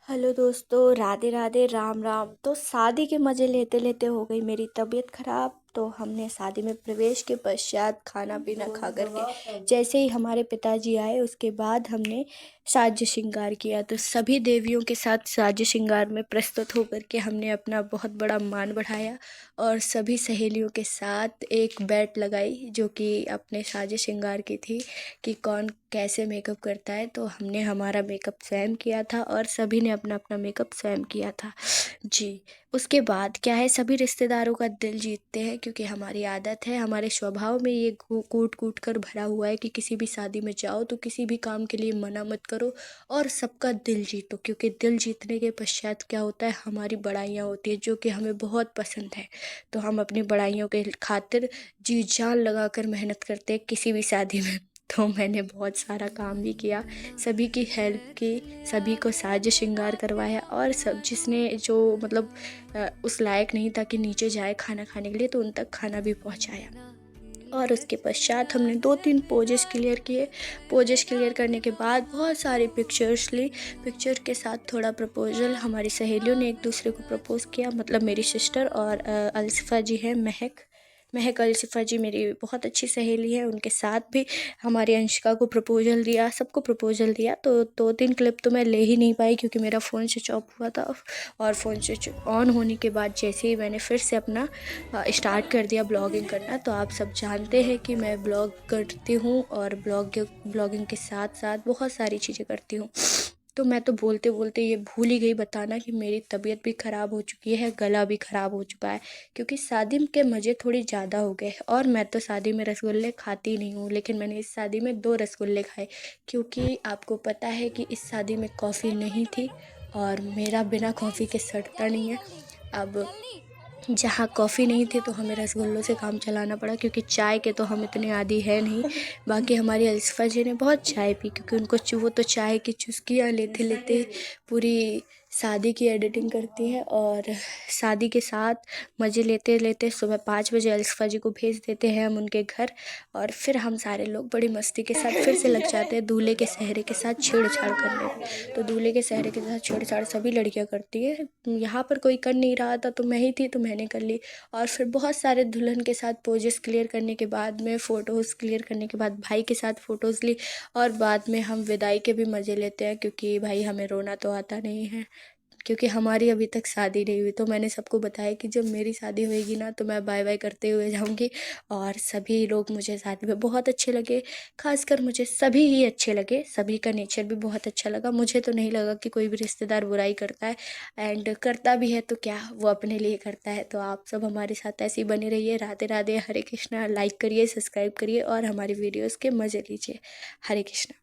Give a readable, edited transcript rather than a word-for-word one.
Hello दोस्तों, राधे राधे, राम राम। तो शादी के मज़े लेते लेते हो गई मेरी तबीयत ख़राब। तो हमने शादी में प्रवेश के पश्चात खाना पीना खा करके जैसे ही हमारे पिताजी आए उसके बाद हमने साज श्रृंगार किया। तो सभी देवियों के साथ साज श्रृंगार में प्रस्तुत होकर के हमने अपना बहुत बड़ा मान बढ़ाया और सभी सहेलियों के साथ एक बेट लगाई जो कि अपने साज श्रृंगार की थी कि कौन कैसे मेकअप करता है। तो हमने हमारा मेकअप स्वयं किया था और सभी ने अपना अपना मेकअप स्वयं किया था जी। उसके बाद क्या है, सभी रिश्तेदारों का दिल जीतते हैं क्योंकि हमारी आदत है, हमारे स्वभाव में ये कूट कूट कर भरा हुआ है कि किसी भी शादी में जाओ तो किसी भी काम के लिए मना मत करो और सबका दिल जीतो। क्योंकि दिल जीतने के पश्चात क्या होता है, हमारी बड़ाइयाँ होती है जो कि हमें बहुत पसंद है। तो हम अपनी बड़ाइयों के खातिर जी जान लगा कर मेहनत करते हैं किसी भी शादी में। तो मैंने बहुत सारा काम भी किया, सभी की हेल्प की, सभी को साज श्रृंगार करवाया और सब जिसने जो मतलब उस लायक नहीं था कि नीचे जाए खाना खाने के लिए तो उन तक खाना भी पहुंचाया। और उसके पश्चात हमने 2-3 पोजेस क्लियर किए। पोजेस क्लियर करने के बाद बहुत सारी पिक्चर्स ली। पिक्चर के साथ थोड़ा प्रपोजल, हमारी सहेलियों ने एक दूसरे को प्रपोज़ किया, मतलब मेरी सिस्टर और अलसिफ़ा जी है, महक महक अलसिफ़ा जी मेरी बहुत अच्छी सहेली है, उनके साथ भी हमारी अंशिका को प्रपोजल दिया, सबको प्रपोजल दिया। तो 2-3 क्लिप तो मैं ले ही नहीं पाई क्योंकि मेरा फ़ोन स्विच ऑफ हुआ था। और फ़ोन स्विच ऑन होने के बाद जैसे ही मैंने फिर से अपना स्टार्ट कर दिया ब्लॉगिंग करना। तो आप सब जानते हैं कि मैं ब्लॉग करती हूँ और ब्लॉगिंग के साथ साथ बहुत सारी चीज़ें करती हूँ। तो मैं तो बोलते बोलते ये भूल ही गई बताना कि मेरी तबीयत भी ख़राब हो चुकी है, गला भी ख़राब हो चुका है क्योंकि शादी के मज़े थोड़ी ज़्यादा हो गए। और मैं तो शादी में रसगुल्ले खाती नहीं हूँ, लेकिन मैंने इस शादी में 2 रसगुल्ले खाए क्योंकि आपको पता है कि इस शादी में कॉफ़ी नहीं थी और मेरा बिना कॉफ़ी के सड़ता नहीं है। अब जहाँ कॉफ़ी नहीं थी तो हमें रसगुल्लों से काम चलाना पड़ा क्योंकि चाय के तो हम इतने आदी है नहीं। बाकी हमारी अलसफ़ा जी ने बहुत चाय पी क्योंकि उनको वो तो चाय की चुस्कियाँ लेते लेते पूरी शादी की एडिटिंग करती है और शादी के साथ मज़े लेते लेते सुबह 5 बजे अलसफ़ा जी को भेज देते हैं हम उनके घर। और फिर हम सारे लोग बड़ी मस्ती के साथ फिर से लग जाते हैं दूल्हे के सेहरे के साथ छेड़छाड़ करने में। तो दूल्हे के सेहरे के साथ छेड़छाड़ सभी लड़कियां करती है, यहाँ पर कोई कर नहीं रहा था तो मैं ही थी तो मैंने कर ली। और फिर बहुत सारे दुल्हन के साथ पोजेस क्लियर करने के बाद में फ़ोटोज़ क्लियर करने के बाद भाई के साथ फ़ोटोज़ ली। और बाद में हम विदाई के भी मज़े लेते हैं क्योंकि भाई हमें रोना तो आता नहीं है क्योंकि हमारी अभी तक शादी नहीं हुई। तो मैंने सबको बताया कि जब मेरी शादी होएगी ना तो मैं बाय बाय करते हुए जाऊंगी। और सभी लोग मुझे शादी में बहुत अच्छे लगे, खासकर मुझे सभी ही अच्छे लगे, सभी का नेचर भी बहुत अच्छा लगा। मुझे तो नहीं लगा कि कोई भी रिश्तेदार बुराई करता है, एंड करता भी है तो क्या, वो अपने लिए करता है। तो आप सब हमारे साथ ऐसे ही बने रहिए। राधे राधे, हरे कृष्णा। लाइक करिए, सब्सक्राइब करिए और हमारी वीडियोज़ के मज़े लीजिए। हरे कृष्णा।